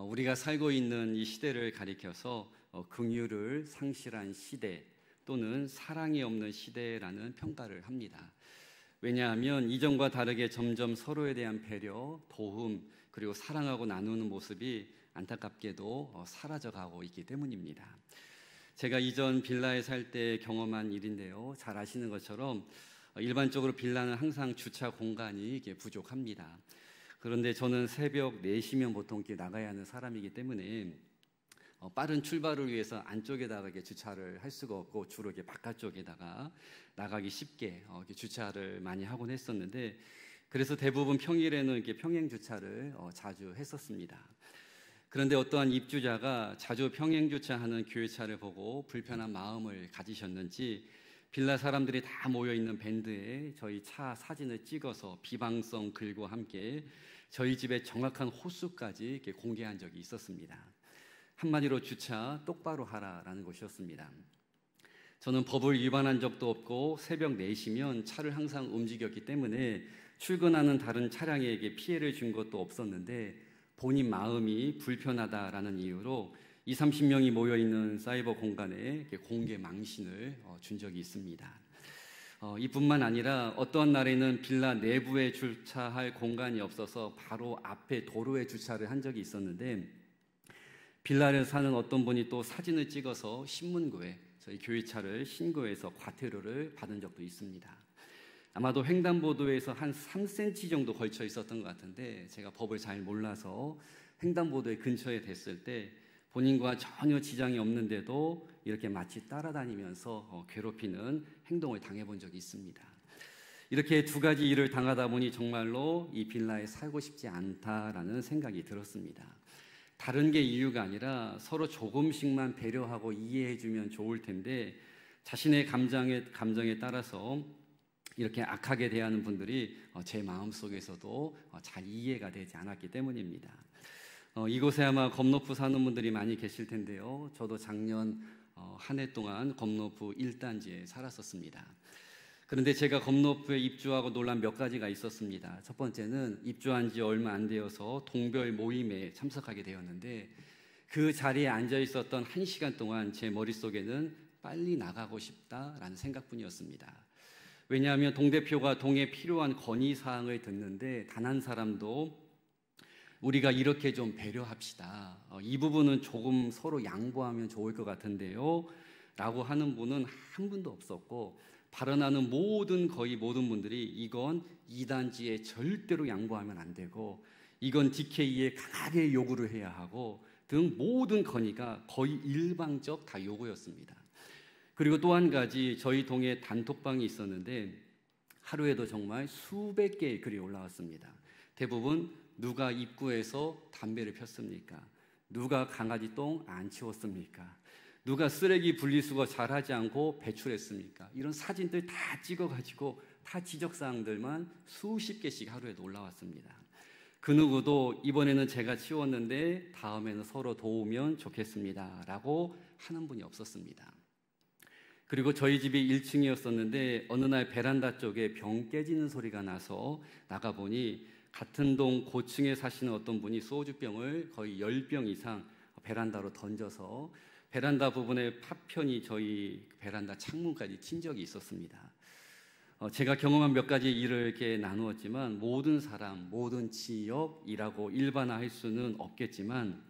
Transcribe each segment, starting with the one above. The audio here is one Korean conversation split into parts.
우리가 살고 있는 이 시대를 가리켜서 긍휼을 상실한 시대 또는 사랑이 없는 시대라는 평가를 합니다. 왜냐하면 이전과 다르게 점점 서로에 대한 배려, 도움, 그리고 사랑하고 나누는 모습이 안타깝게도 사라져가고 있기 때문입니다. 제가 이전 빌라에 살 때 경험한 일인데요. 잘 아시는 것처럼 일반적으로 빌라는 항상 주차 공간이 부족합니다. 그런데 저는 새벽 4시면 보통 나가야 하는 사람이기 때문에 빠른 출발을 위해서 안쪽에다가 주차를 할 수가 없고 주로 바깥쪽에다가 나가기 쉽게 주차를 많이 하곤 했었는데, 그래서 대부분 평일에는 평행 주차를 자주 했었습니다. 그런데 어떠한 입주자가 자주 평행 주차하는 교회차를 보고 불편한 마음을 가지셨는지 빌라 사람들이 다 모여있는 밴드에 저희 차 사진을 찍어서 비방성 글과 함께 저희 집의 정확한 호수까지 공개한 적이 있었습니다. 한마디로 주차 똑바로 하라라는 것이었습니다. 저는 법을 위반한 적도 없고 새벽 4시면 차를 항상 움직였기 때문에 출근하는 다른 차량에게 피해를 준 것도 없었는데, 본인 마음이 불편하다라는 이유로 20-30명이 모여있는 사이버 공간에 공개 망신을 준 적이 있습니다. 이뿐만 아니라 어떠한 날에는 빌라 내부에 주차할 공간이 없어서 바로 앞에 도로에 주차를 한 적이 있었는데, 빌라를 사는 어떤 분이 또 사진을 찍어서 신문고에 저희 교회차를 신고해서 과태료를 받은 적도 있습니다. 아마도 횡단보도에서 한 3cm 정도 걸쳐 있었던 것 같은데, 제가 법을 잘 몰라서 횡단보도의 근처에 댔을 때 본인과 전혀 지장이 없는데도 이렇게 마치 따라다니면서 괴롭히는 행동을 당해본 적이 있습니다. 이렇게 두 가지 일을 당하다 보니 정말로 이 빌라에 살고 싶지 않다라는 생각이 들었습니다. 다른 게 이유가 아니라 서로 조금씩만 배려하고 이해해주면 좋을 텐데, 자신의 감정에 따라서 이렇게 악하게 대하는 분들이 제 마음속에서도 잘 이해가 되지 않았기 때문입니다. 이곳에 아마 검노프 사는 분들이 많이 계실 텐데요. 저도 작년 한 해 동안 검노프 1단지에 살았었습니다. 그런데 제가 검노프에 입주하고 놀란 몇 가지가 있었습니다. 첫 번째는 입주한 지 얼마 안 되어서 동별 모임에 참석하게 되었는데, 그 자리에 앉아 있었던 1시간 동안 제 머릿속에는 빨리 나가고 싶다라는 생각뿐이었습니다. 왜냐하면 동대표가 동에 필요한 건의사항을 듣는데 단 한 사람도 우리가 이렇게 좀 배려합시다, 이 부분은 조금 서로 양보하면 좋을 것 같은데요 라고 하는 분은 한 분도 없었고, 발언하는 거의 모든 분들이 이건 2단지에 절대로 양보하면 안 되고, 이건 DK에 강하게 요구를 해야 하고 등 모든 건의가 거의 일방적 다 요구였습니다. 그리고 또 한 가지, 저희 동에 단톡방이 있었는데 하루에도 정말 수백 개의 글이 올라왔습니다. 대부분 누가 입구에서 담배를 폈습니까? 누가 강아지 똥 안 치웠습니까? 누가 쓰레기 분리수거 잘하지 않고 배출했습니까? 이런 사진들 다 찍어가지고 다 지적사항들만 수십 개씩 하루에도 올라왔습니다. 그 누구도 이번에는 제가 치웠는데 다음에는 서로 도우면 좋겠습니다 라고 하는 분이 없었습니다. 그리고 저희 집이 1층이었었는데 어느 날 베란다 쪽에 병 깨지는 소리가 나서 나가보니 같은 동 고층에 사시는 어떤 분이 소주병을 거의 10병 이상 베란다로 던져서 베란다 부분에 파편이 저희 베란다 창문까지 친 적이 있었습니다. 제가 경험한 몇 가지 일을 이렇게 나누었지만, 모든 사람, 모든 지역이라고 일반화할 수는 없겠지만,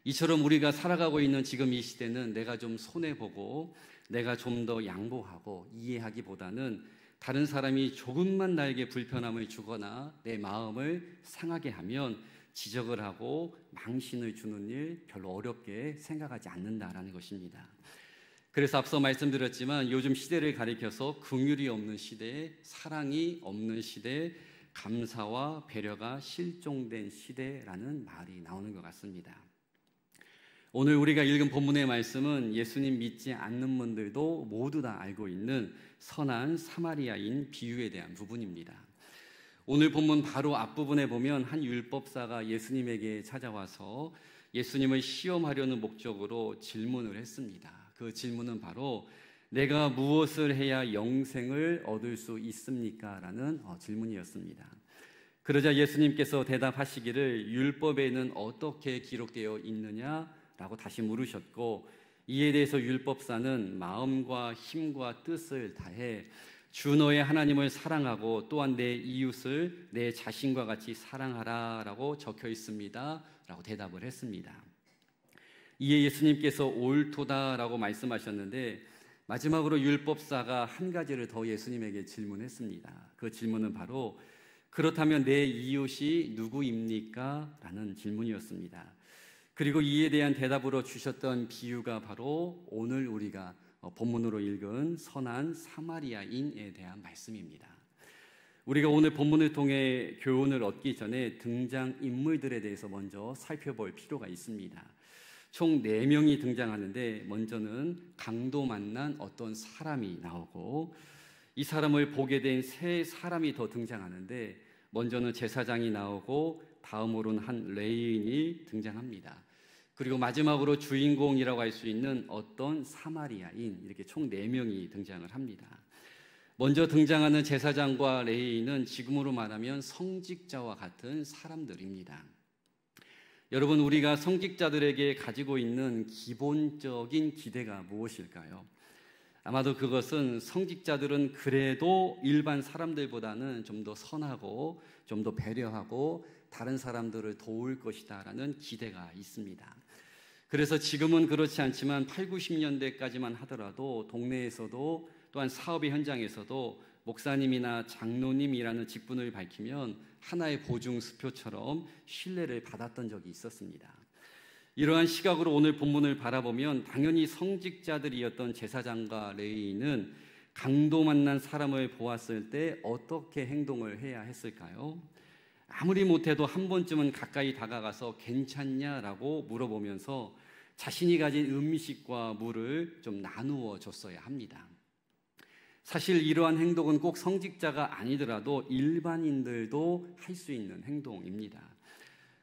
이처럼 우리가 살아가고 있는 지금 이 시대는 내가 좀 손해보고 내가 좀 더 양보하고 이해하기보다는 다른 사람이 조금만 나에게 불편함을 주거나 내 마음을 상하게 하면 지적을 하고 망신을 주는 일 별로 어렵게 생각하지 않는다라는 것입니다. 그래서 앞서 말씀드렸지만 요즘 시대를 가리켜서 긍휼이 없는 시대, 사랑이 없는 시대, 감사와 배려가 실종된 시대라는 말이 나오는 것 같습니다. 오늘 우리가 읽은 본문의 말씀은 예수님 믿지 않는 분들도 모두 다 알고 있는 선한 사마리아인 비유에 대한 부분입니다. 오늘 본문 바로 앞부분에 보면 한 율법사가 예수님에게 찾아와서 예수님을 시험하려는 목적으로 질문을 했습니다. 그 질문은 바로 내가 무엇을 해야 영생을 얻을 수 있습니까? 라는 질문이었습니다. 그러자 예수님께서 대답하시기를 율법에는 어떻게 기록되어 있느냐라고 다시 물으셨고, 이에 대해서 율법사는 마음과 힘과 뜻을 다해 주 너의 하나님을 사랑하고 또한 내 이웃을 내 자신과 같이 사랑하라라고 적혀 있습니다 라고 대답을 했습니다. 이에 예수님께서 옳도다라고 말씀하셨는데, 마지막으로 율법사가 한 가지를 더 예수님에게 질문했습니다. 그 질문은 바로 그렇다면 내 이웃이 누구입니까? 라는 질문이었습니다. 그리고 이에 대한 대답으로 주셨던 비유가 바로 오늘 우리가 본문으로 읽은 선한 사마리아인에 대한 말씀입니다. 우리가 오늘 본문을 통해 교훈을 얻기 전에 등장인물들에 대해서 먼저 살펴볼 필요가 있습니다. 총 4명이 등장하는데, 먼저는 강도 만난 어떤 사람이 나오고, 이 사람을 보게 된 3사람이 더 등장하는데, 먼저는 제사장이 나오고 다음으로는 한 레위인이 등장합니다. 그리고 마지막으로 주인공이라고 할 수 있는 어떤 사마리아인, 이렇게 총 4명이 등장을 합니다. 먼저 등장하는 제사장과 레위인은 지금으로 말하면 성직자와 같은 사람들입니다. 여러분, 우리가 성직자들에게 가지고 있는 기본적인 기대가 무엇일까요? 아마도 그것은 성직자들은 그래도 일반 사람들보다는 좀 더 선하고 좀 더 배려하고 다른 사람들을 도울 것이다 라는 기대가 있습니다. 그래서 지금은 그렇지 않지만 8, 90년대까지만 하더라도 동네에서도 또한 사업의 현장에서도 목사님이나 장로님이라는 직분을 밝히면 하나의 보증수표처럼 신뢰를 받았던 적이 있었습니다. 이러한 시각으로 오늘 본문을 바라보면 당연히 성직자들이었던 제사장과 레위인은 강도 만난 사람을 보았을 때 어떻게 행동을 해야 했을까요? 아무리 못해도 한 번쯤은 가까이 다가가서 괜찮냐라고 물어보면서 자신이 가진 음식과 물을 좀 나누어 줬어야 합니다. 사실 이러한 행동은 꼭 성직자가 아니더라도 일반인들도 할 수 있는 행동입니다.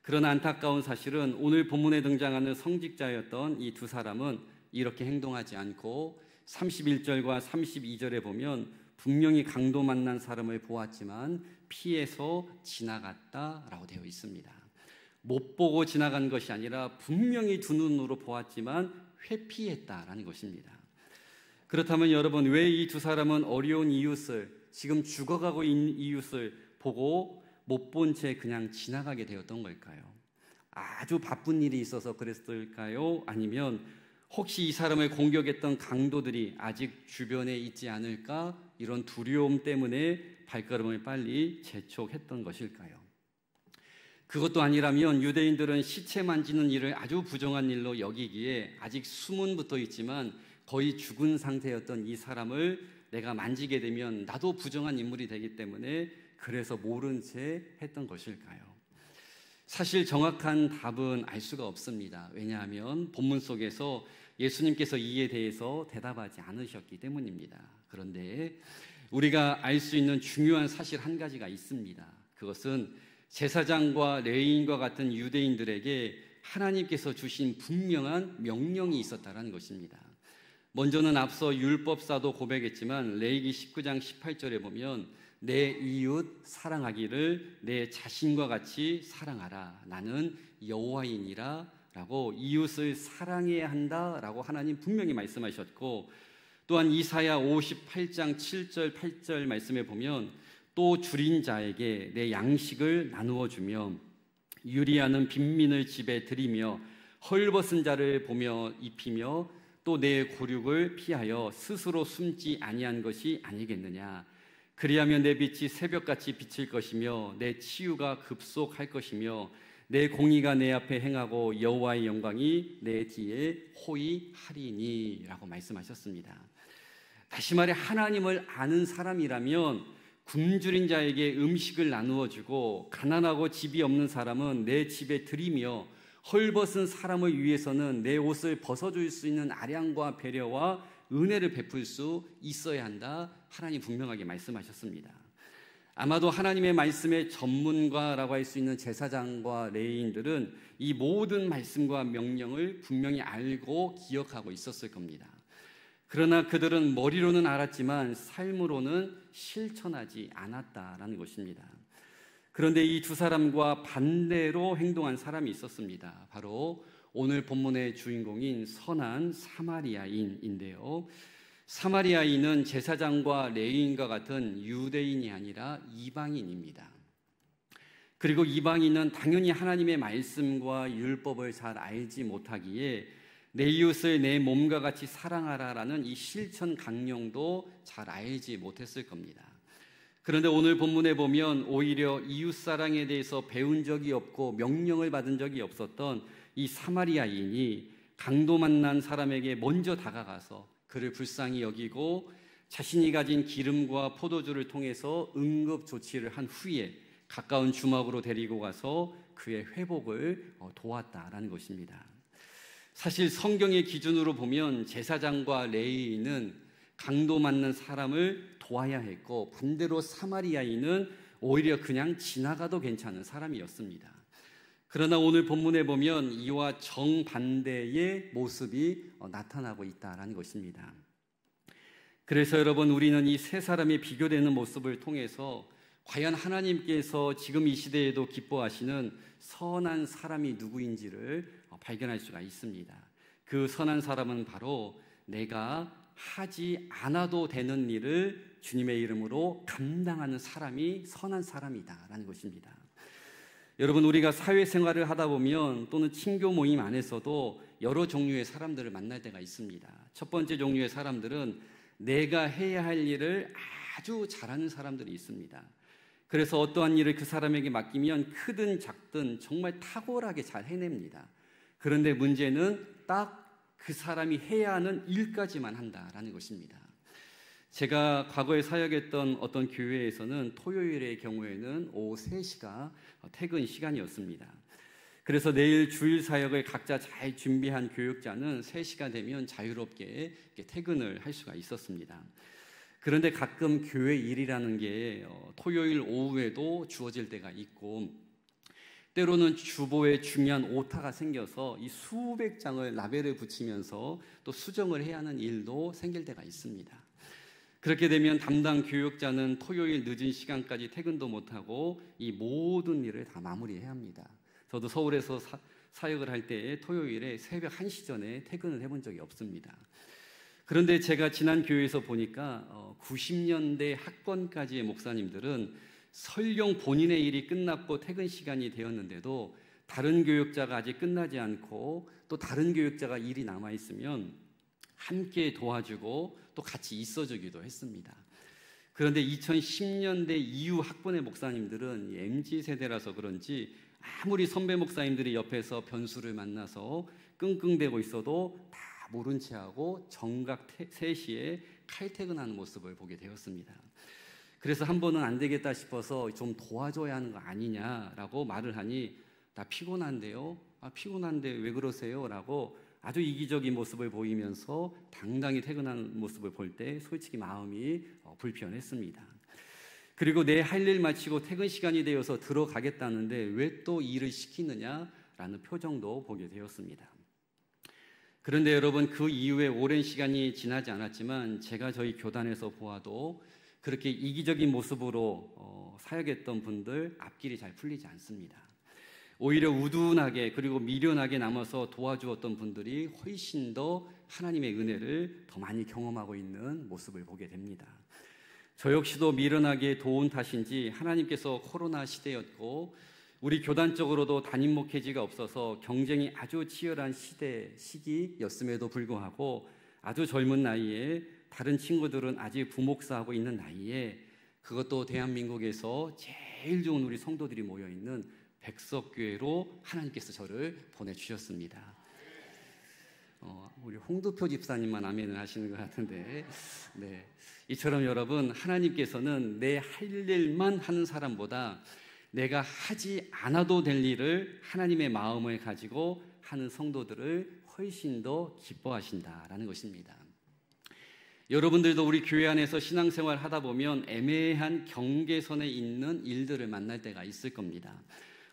그러나 안타까운 사실은 오늘 본문에 등장하는 성직자였던 이 2사람은 이렇게 행동하지 않고 31절과 32절에 보면 분명히 강도 만난 사람을 보았지만 피해서 지나갔다라고 되어 있습니다. 못 보고 지나간 것이 아니라 분명히 두 눈으로 보았지만 회피했다라는 것입니다. 그렇다면 여러분, 왜 이 2사람은 어려운 이웃을, 지금 죽어가고 있는 이웃을 보고 못 본 채 그냥 지나가게 되었던 걸까요? 아주 바쁜 일이 있어서 그랬을까요? 아니면 혹시 이 사람을 공격했던 강도들이 아직 주변에 있지 않을까? 이런 두려움 때문에 발걸음을 빨리 재촉했던 것일까요? 그것도 아니라면 유대인들은 시체 만지는 일을 아주 부정한 일로 여기기에 아직 숨은 붙어 있지만 거의 죽은 상태였던 이 사람을 내가 만지게 되면 나도 부정한 인물이 되기 때문에 그래서 모른 채 했던 것일까요? 사실 정확한 답은 알 수가 없습니다. 왜냐하면 본문 속에서 예수님께서 이에 대해서 대답하지 않으셨기 때문입니다. 그런데 우리가 알 수 있는 중요한 사실 한 가지가 있습니다. 그것은 제사장과 레위인과 같은 유대인들에게 하나님께서 주신 분명한 명령이 있었다는 것입니다. 먼저는 앞서 율법사도 고백했지만 레위기 19장 18절에 보면 내 이웃 사랑하기를 내 자신과 같이 사랑하라. 나는 여호와이니라 라고 이웃을 사랑해야 한다라고 하나님 분명히 말씀하셨고, 또한 이사야 58장 7절 8절 말씀에 보면 또 줄인 자에게 내 양식을 나누어 주며 유리하는 빈민을 집에 들이며 헐벗은 자를 보며 입히며 또 내 고륙을 피하여 스스로 숨지 아니한 것이 아니겠느냐. 그리하면 내 빛이 새벽같이 비칠 것이며 내 치유가 급속할 것이며 내 공의가 내 앞에 행하고 여호와의 영광이 내 뒤에 호위하리니 라고 말씀하셨습니다. 다시 말해 하나님을 아는 사람이라면 굶주린 자에게 음식을 나누어 주고 가난하고 집이 없는 사람은 내 집에 들이며 헐벗은 사람을 위해서는 내 옷을 벗어줄 수 있는 아량과 배려와 은혜를 베풀 수 있어야 한다. 하나님 분명하게 말씀하셨습니다. 아마도 하나님의 말씀의 전문가라고 할 수 있는 제사장과 레위인들은 이 모든 말씀과 명령을 분명히 알고 기억하고 있었을 겁니다. 그러나 그들은 머리로는 알았지만 삶으로는 실천하지 않았다라는 것입니다. 그런데 이 두 사람과 반대로 행동한 사람이 있었습니다. 바로 오늘 본문의 주인공인 선한 사마리아인인데요. 사마리아인은 제사장과 레위인과 같은 유대인이 아니라 이방인입니다. 그리고 이방인은 당연히 하나님의 말씀과 율법을 잘 알지 못하기에 내 이웃을 내 몸과 같이 사랑하라라는 이 실천 강령도 잘 알지 못했을 겁니다. 그런데 오늘 본문에 보면 오히려 이웃 사랑에 대해서 배운 적이 없고 명령을 받은 적이 없었던 이 사마리아인이 강도 만난 사람에게 먼저 다가가서 그를 불쌍히 여기고 자신이 가진 기름과 포도주를 통해서 응급 조치를 한 후에 가까운 주막으로 데리고 가서 그의 회복을 도왔다라는 것입니다. 사실 성경의 기준으로 보면 제사장과 레위인은 강도 맞는 사람을 도와야 했고 반대로 사마리아인은 오히려 그냥 지나가도 괜찮은 사람이었습니다. 그러나 오늘 본문에 보면 이와 정반대의 모습이 나타나고 있다는 것입니다. 그래서 여러분, 우리는 이 세 사람이 비교되는 모습을 통해서 과연 하나님께서 지금 이 시대에도 기뻐하시는 선한 사람이 누구인지를 발견할 수가 있습니다. 그 선한 사람은 바로 내가 하지 않아도 되는 일을 주님의 이름으로 감당하는 사람이 선한 사람이다라는 것입니다. 여러분, 우리가 사회생활을 하다 보면 또는 친교 모임 안에서도 여러 종류의 사람들을 만날 때가 있습니다. 첫 번째 종류의 사람들은 내가 해야 할 일을 아주 잘하는 사람들이 있습니다. 그래서 어떠한 일을 그 사람에게 맡기면 크든 작든 정말 탁월하게 잘 해냅니다. 그런데 문제는 딱 그 사람이 해야 하는 일까지만 한다라는 것입니다. 제가 과거에 사역했던 어떤 교회에서는 토요일의 경우에는 오후 3시가 퇴근 시간이었습니다. 그래서 내일 주일 사역을 각자 잘 준비한 교육자는 3시가 되면 자유롭게 퇴근을 할 수가 있었습니다. 그런데 가끔 교회 일이라는 게 토요일 오후에도 주어질 때가 있고 때로는 주보에 중요한 오타가 생겨서 이 수백 장을 라벨을 붙이면서 또 수정을 해야 하는 일도 생길 때가 있습니다. 그렇게 되면 담당 교육자는 토요일 늦은 시간까지 퇴근도 못하고 이 모든 일을 다 마무리해야 합니다. 저도 서울에서 사역을 할 때 토요일에 새벽 1시 전에 퇴근을 해본 적이 없습니다. 그런데 제가 지난 교회에서 보니까 90년대 학번까지의 목사님들은 설령 본인의 일이 끝났고 퇴근 시간이 되었는데도 다른 교육자가 아직 끝나지 않고 또 다른 교육자가 일이 남아있으면 함께 도와주고 또 같이 있어주기도 했습니다. 그런데 2010년대 이후 학번의 목사님들은 MZ세대라서 그런지 아무리 선배 목사님들이 옆에서 변수를 만나서 끙끙대고 있어도 다 모른 채하고 정각 3시에 칼퇴근하는 모습을 보게 되었습니다. 그래서 한 번은 안 되겠다 싶어서 좀 도와줘야 하는 거 아니냐라고 말을 하니 나 피곤한데요? 피곤한데 왜 그러세요? 라고 아주 이기적인 모습을 보이면서 당당히 퇴근하는 모습을 볼 때 솔직히 마음이 불편했습니다. 그리고 내 할 일 마치고 퇴근 시간이 되어서 들어가겠다는데 왜 또 일을 시키느냐라는 표정도 보게 되었습니다. 그런데 여러분, 그 이후에 오랜 시간이 지나지 않았지만 제가 저희 교단에서 보아도 그렇게 이기적인 모습으로 사역했던 분들 앞길이 잘 풀리지 않습니다. 오히려 우둔하게 그리고 미련하게 남아서 도와주었던 분들이 훨씬 더 하나님의 은혜를 더 많이 경험하고 있는 모습을 보게 됩니다. 저 역시도 미련하게 도운 탓인지 하나님께서 코로나 시대였고 우리 교단적으로도 담임 목회지가 없어서 경쟁이 아주 치열한 시기였음에도 불구하고 아주 젊은 나이에 다른 친구들은 아직 부목사하고 있는 나이에 그것도 대한민국에서 제일 좋은 우리 성도들이 모여있는 백석교회로 하나님께서 저를 보내주셨습니다. 우리 홍두표 집사님만 아멘을 하시는 것 같은데 네. 이처럼 여러분, 하나님께서는 내 할 일만 하는 사람보다 내가 하지 않아도 될 일을 하나님의 마음을 가지고 하는 성도들을 훨씬 더 기뻐하신다라는 것입니다. 여러분들도 우리 교회 안에서 신앙생활 하다 보면 애매한 경계선에 있는 일들을 만날 때가 있을 겁니다.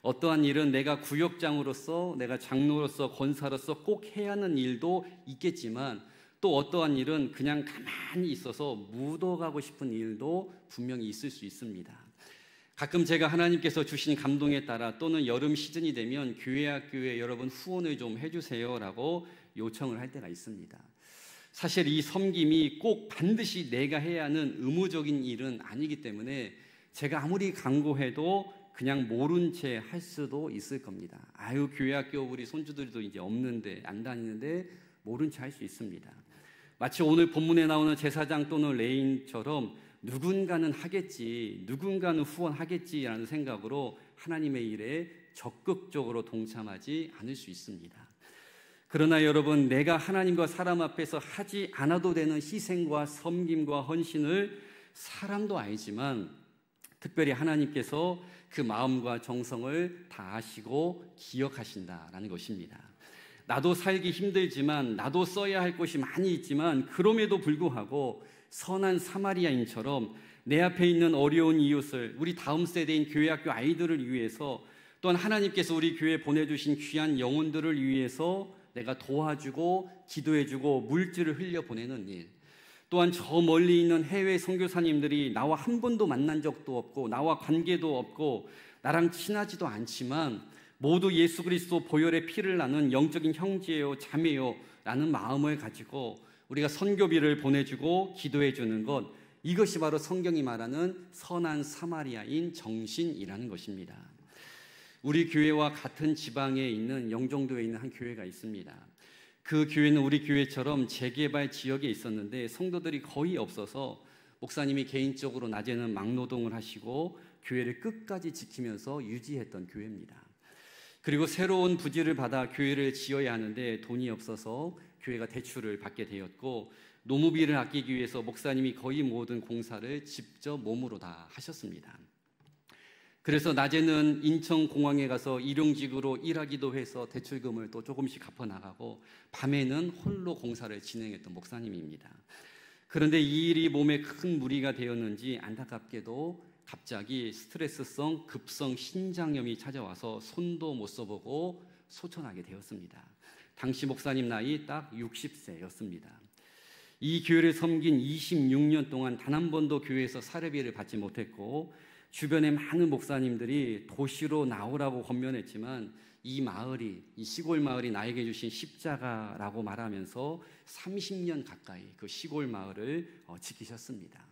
어떠한 일은 내가 구역장으로서, 내가 장로로서, 권사로서 꼭 해야 하는 일도 있겠지만 또 어떠한 일은 그냥 가만히 있어서 묻어가고 싶은 일도 분명히 있을 수 있습니다. 가끔 제가 하나님께서 주신 감동에 따라 또는 여름 시즌이 되면 교회 학교에 여러분 후원을 좀 해주세요라고 요청을 할 때가 있습니다. 사실 이 섬김이 꼭 반드시 내가 해야 하는 의무적인 일은 아니기 때문에 제가 아무리 강구해도 그냥 모른 채 할 수도 있을 겁니다. 아유, 교회 학교 우리 손주들도 이제 없는데 안 다니는데 모른 채 할 수 있습니다. 마치 오늘 본문에 나오는 제사장 또는 레인처럼 누군가는 하겠지, 누군가는 후원하겠지라는 생각으로 하나님의 일에 적극적으로 동참하지 않을 수 있습니다. 그러나 여러분, 내가 하나님과 사람 앞에서 하지 않아도 되는 희생과 섬김과 헌신을 사람도 알지만 특별히 하나님께서 그 마음과 정성을 다 아시고 기억하신다라는 것입니다. 나도 살기 힘들지만, 나도 써야 할 것이 많이 있지만 그럼에도 불구하고 선한 사마리아인처럼 내 앞에 있는 어려운 이웃을, 우리 다음 세대인 교회학교 아이들을 위해서, 또한 하나님께서 우리 교회에 보내주신 귀한 영혼들을 위해서 내가 도와주고 기도해주고 물질을 흘려보내는 일, 또한 저 멀리 있는 해외 선교사님들이 나와 한 번도 만난 적도 없고 나와 관계도 없고 나랑 친하지도 않지만 모두 예수 그리스도 보혈의 피를 나눈 영적인 형제요 자매요 라는 마음을 가지고 우리가 선교비를 보내주고 기도해주는 것, 이것이 바로 성경이 말하는 선한 사마리아인 정신이라는 것입니다. 우리 교회와 같은 지방에 있는 영종도에 있는 한 교회가 있습니다. 그 교회는 우리 교회처럼 재개발 지역에 있었는데 성도들이 거의 없어서 목사님이 개인적으로 낮에는 막노동을 하시고 교회를 끝까지 지키면서 유지했던 교회입니다. 그리고 새로운 부지를 받아 교회를 지어야 하는데 돈이 없어서 교회가 대출을 받게 되었고, 노무비를 아끼기 위해서 목사님이 거의 모든 공사를 직접 몸으로 다 하셨습니다. 그래서 낮에는 인천공항에 가서 일용직으로 일하기도 해서 대출금을 또 조금씩 갚아나가고, 밤에는 홀로 공사를 진행했던 목사님입니다. 그런데 이 일이 몸에 큰 무리가 되었는지 안타깝게도 갑자기 스트레스성 급성 신장염이 찾아와서 손도 못 써보고 소천하게 되었습니다. 당시 목사님 나이 딱 60세였습니다. 이 교회를 섬긴 26년 동안 단 한 번도 교회에서 사례비를 받지 못했고, 주변의 많은 목사님들이 도시로 나오라고 권면했지만 이 마을이, 이 시골 마을이 나에게 주신 십자가라고 말하면서 30년 가까이 그 시골 마을을 지키셨습니다.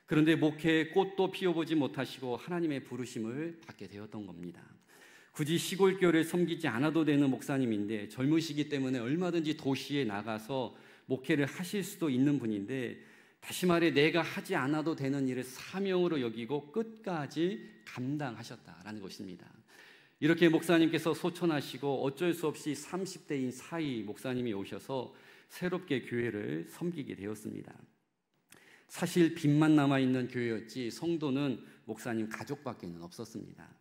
그런데 목회에 꽃도 피워보지 못하시고 하나님의 부르심을 받게 되었던 겁니다. 굳이 시골 교회를 섬기지 않아도 되는 목사님인데 젊으시기 때문에 얼마든지 도시에 나가서 목회를 하실 수도 있는 분인데, 다시 말해 내가 하지 않아도 되는 일을 사명으로 여기고 끝까지 감당하셨다라는 것입니다. 이렇게 목사님께서 소천하시고 어쩔 수 없이 30대인 사이 목사님이 오셔서 새롭게 교회를 섬기게 되었습니다. 사실 빚만 남아있는 교회였지 성도는 목사님 가족밖에는 없었습니다.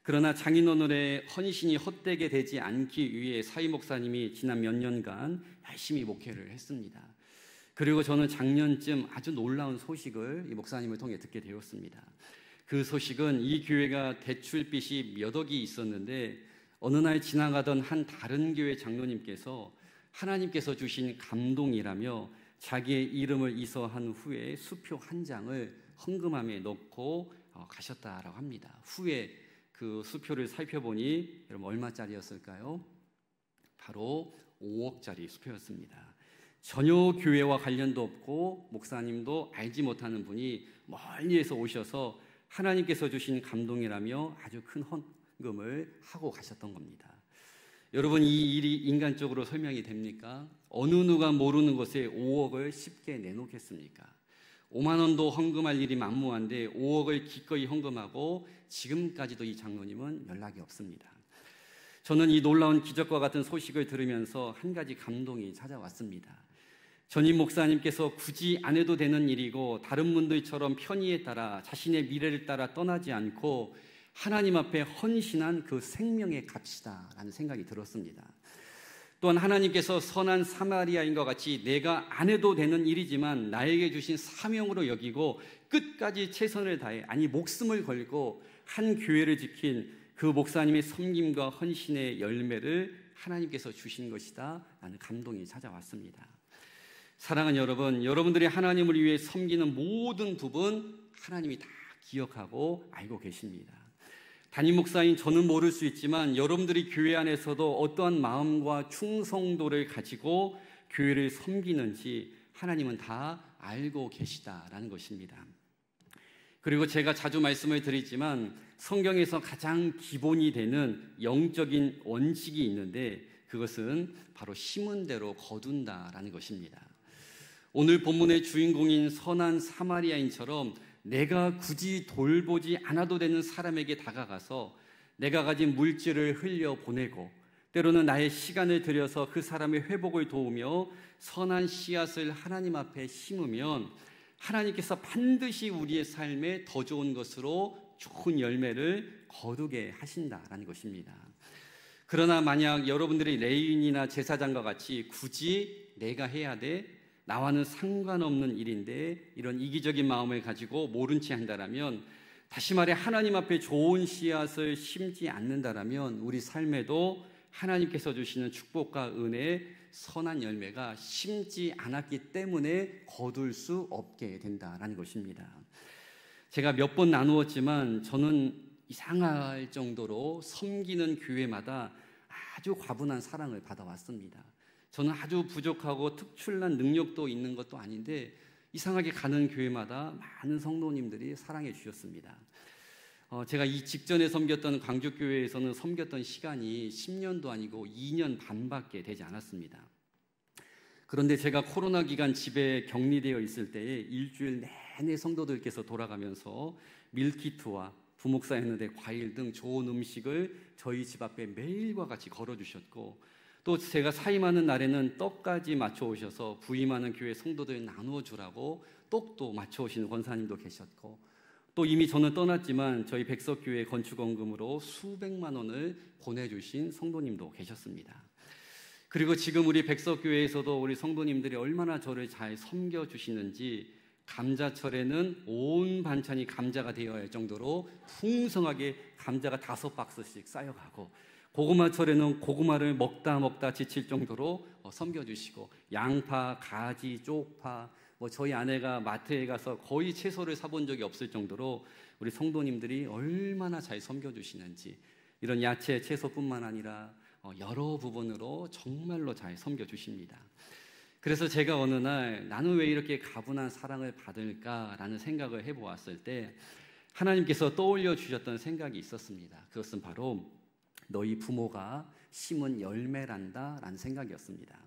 그러나 장인어른의 헌신이 헛되게 되지 않기 위해 사이 목사님이 지난 몇 년간 열심히 목회를 했습니다. 그리고 저는 작년쯤 아주 놀라운 소식을 이 목사님을 통해 듣게 되었습니다. 그 소식은 이 교회가 대출빚이 몇 억이 있었는데 어느 날 지나가던 한 다른 교회 장로님께서 하나님께서 주신 감동이라며 자기의 이름을 이서한 후에 수표 한 장을 헌금함에 넣고 가셨다라고 합니다. 후에 그 수표를 살펴보니 여러분 얼마짜리였을까요? 바로 5억짜리 수표였습니다. 전혀 교회와 관련도 없고 목사님도 알지 못하는 분이 멀리에서 오셔서 하나님께서 주신 감동이라며 아주 큰 헌금을 하고 가셨던 겁니다. 여러분, 이 일이 인간적으로 설명이 됩니까? 어느 누가 모르는 것에 5억을 쉽게 내놓겠습니까? 5만 원도 헌금할 일이 만무한데 5억을 기꺼이 헌금하고 지금까지도 이 장로님은 연락이 없습니다. 저는 이 놀라운 기적과 같은 소식을 들으면서 한 가지 감동이 찾아왔습니다. 전임 목사님께서 굳이 안 해도 되는 일이고 다른 분들처럼 편의에 따라 자신의 미래를 따라 떠나지 않고 하나님 앞에 헌신한 그 생명의 값이다라는 생각이 들었습니다. 또한 하나님께서 선한 사마리아인과 같이 내가 안 해도 되는 일이지만 나에게 주신 사명으로 여기고 끝까지 최선을 다해, 아니 목숨을 걸고 한 교회를 지킨 그 목사님의 섬김과 헌신의 열매를 하나님께서 주신 것이다 라는 감동이 찾아왔습니다. 사랑하는 여러분, 여러분들이 하나님을 위해 섬기는 모든 부분 하나님이 다 기억하고 알고 계십니다. 담임 목사인 저는 모를 수 있지만 여러분들이 교회 안에서도 어떠한 마음과 충성도를 가지고 교회를 섬기는지 하나님은 다 알고 계시다라는 것입니다. 그리고 제가 자주 말씀을 드리지만 성경에서 가장 기본이 되는 영적인 원칙이 있는데 그것은 바로 심은 대로 거둔다라는 것입니다. 오늘 본문의 주인공인 선한 사마리아인처럼 내가 굳이 돌보지 않아도 되는 사람에게 다가가서 내가 가진 물질을 흘려보내고 때로는 나의 시간을 들여서 그 사람의 회복을 도우며 선한 씨앗을 하나님 앞에 심으면 하나님께서 반드시 우리의 삶에 더 좋은 것으로 좋은 열매를 거두게 하신다라는 것입니다. 그러나 만약 여러분들이 레위인이나 제사장과 같이 굳이 내가 해야 돼, 나와는 상관없는 일인데 이런 이기적인 마음을 가지고 모른 채 한다라면, 다시 말해 하나님 앞에 좋은 씨앗을 심지 않는다라면 우리 삶에도 하나님께서 주시는 축복과 은혜의 선한 열매가 심지 않았기 때문에 거둘 수 없게 된다라는 것입니다. 제가 몇 번 나누었지만 저는 이상할 정도로 섬기는 교회마다 아주 과분한 사랑을 받아왔습니다. 저는 아주 부족하고 특출난 능력도 있는 것도 아닌데 이상하게 가는 교회마다 많은 성도님들이 사랑해 주셨습니다. 제가 이 직전에 섬겼던 광주교회에서는 섬겼던 시간이 10년도 아니고 2년 반밖에 되지 않았습니다. 그런데 제가 코로나 기간 집에 격리되어 있을 때에 일주일 내내 성도들께서 돌아가면서 밀키트와 부목사였는데 과일 등 좋은 음식을 저희 집 앞에 매일과 같이 걸어주셨고, 또 제가 사임하는 날에는 떡까지 맞춰오셔서 부임하는 교회 성도들 나누어 주라고 떡도 맞춰오시는 권사님도 계셨고, 또 이미 저는 떠났지만 저희 백석교회 건축원금으로 수백만 원을 보내주신 성도님도 계셨습니다. 그리고 지금 우리 백석교회에서도 우리 성도님들이 얼마나 저를 잘 섬겨주시는지, 감자철에는 온 반찬이 감자가 되어야 할 정도로 풍성하게 감자가 5박스씩 쌓여가고, 고구마철에는 고구마를 먹다 지칠 정도로 섬겨주시고, 양파, 가지, 쪽파, 저희 아내가 마트에 가서 거의 채소를 사본 적이 없을 정도로 우리 성도님들이 얼마나 잘 섬겨주시는지, 이런 야채, 채소뿐만 아니라 여러 부분으로 정말로 잘 섬겨주십니다. 그래서 제가 어느 날 나는 왜 이렇게 가분한 사랑을 받을까라는 생각을 해보았을 때 하나님께서 떠올려 주셨던 생각이 있었습니다. 그것은 바로 너희 부모가 심은 열매란다 라는 생각이었습니다.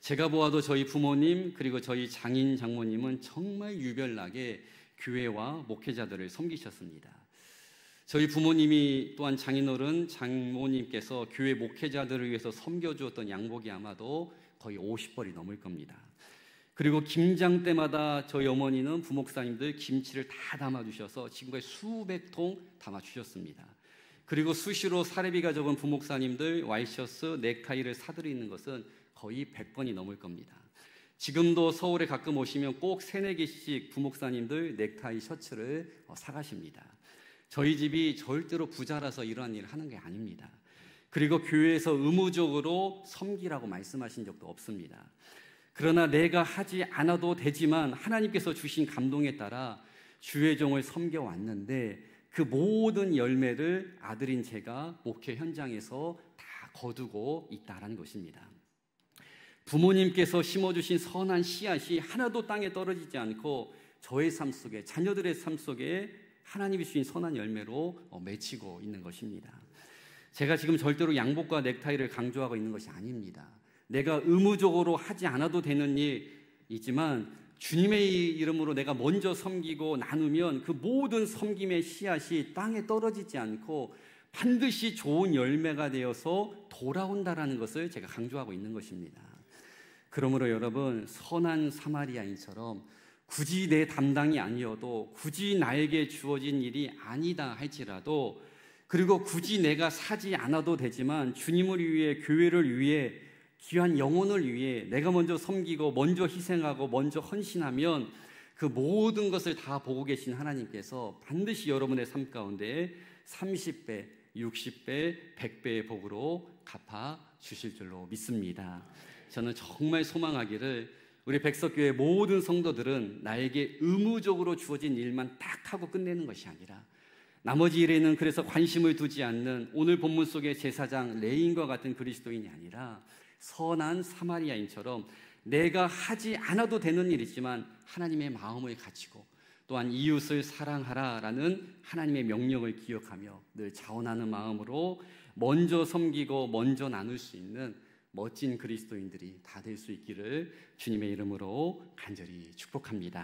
제가 보아도 저희 부모님 그리고 저희 장인 장모님은 정말 유별나게 교회와 목회자들을 섬기셨습니다. 저희 부모님이 또한 장인어른 장모님께서 교회 목회자들을 위해서 섬겨주었던 양복이 아마도 거의 50벌이 넘을 겁니다. 그리고 김장 때마다 저희 어머니는 부목사님들 김치를 다 담아주셔서 지금까지 수백 통 담아주셨습니다. 그리고 수시로 사례비가 적은 부목사님들 와이셔츠, 넥타이를 사드리는 것은 거의 100번이 넘을 겁니다. 지금도 서울에 가끔 오시면 꼭 3-4개씩 부목사님들 넥타이 셔츠를 사가십니다. 저희 집이 절대로 부자라서 이러한 일을 하는 게 아닙니다. 그리고 교회에서 의무적으로 섬기라고 말씀하신 적도 없습니다. 그러나 내가 하지 않아도 되지만 하나님께서 주신 감동에 따라 주의 종을 섬겨왔는데 그 모든 열매를 아들인 제가 목회 현장에서 다 거두고 있다는 것입니다. 부모님께서 심어주신 선한 씨앗이 하나도 땅에 떨어지지 않고 저의 삶 속에, 자녀들의 삶 속에 하나님이 주신 선한 열매로 맺히고 있는 것입니다. 제가 지금 절대로 양복과 넥타이를 강조하고 있는 것이 아닙니다. 내가 의무적으로 하지 않아도 되는 일이지만 주님의 이름으로 내가 먼저 섬기고 나누면 그 모든 섬김의 씨앗이 땅에 떨어지지 않고 반드시 좋은 열매가 되어서 돌아온다라는 것을 제가 강조하고 있는 것입니다. 그러므로 여러분, 선한 사마리아인처럼 굳이 내 담당이 아니어도, 굳이 나에게 주어진 일이 아니다 할지라도, 그리고 굳이 내가 사지 않아도 되지만 주님을 위해, 교회를 위해, 귀한 영혼을 위해 내가 먼저 섬기고 먼저 희생하고 먼저 헌신하면 그 모든 것을 다 보고 계신 하나님께서 반드시 여러분의 삶 가운데 30배, 60배, 100배의 복으로 갚아 주실 줄로 믿습니다. 저는 정말 소망하기를 우리 백석교회 모든 성도들은 나에게 의무적으로 주어진 일만 딱 하고 끝내는 것이 아니라 나머지 일에는 그래서 관심을 두지 않는 오늘 본문 속의 제사장 레인과 같은 그리스도인이 아니라 선한 사마리아인처럼 내가 하지 않아도 되는 일이지만 하나님의 마음을 가지고 또한 이웃을 사랑하라라는 하나님의 명령을 기억하며 늘 자원하는 마음으로 먼저 섬기고 먼저 나눌 수 있는 멋진 그리스도인들이 다 될 수 있기를 주님의 이름으로 간절히 축복합니다.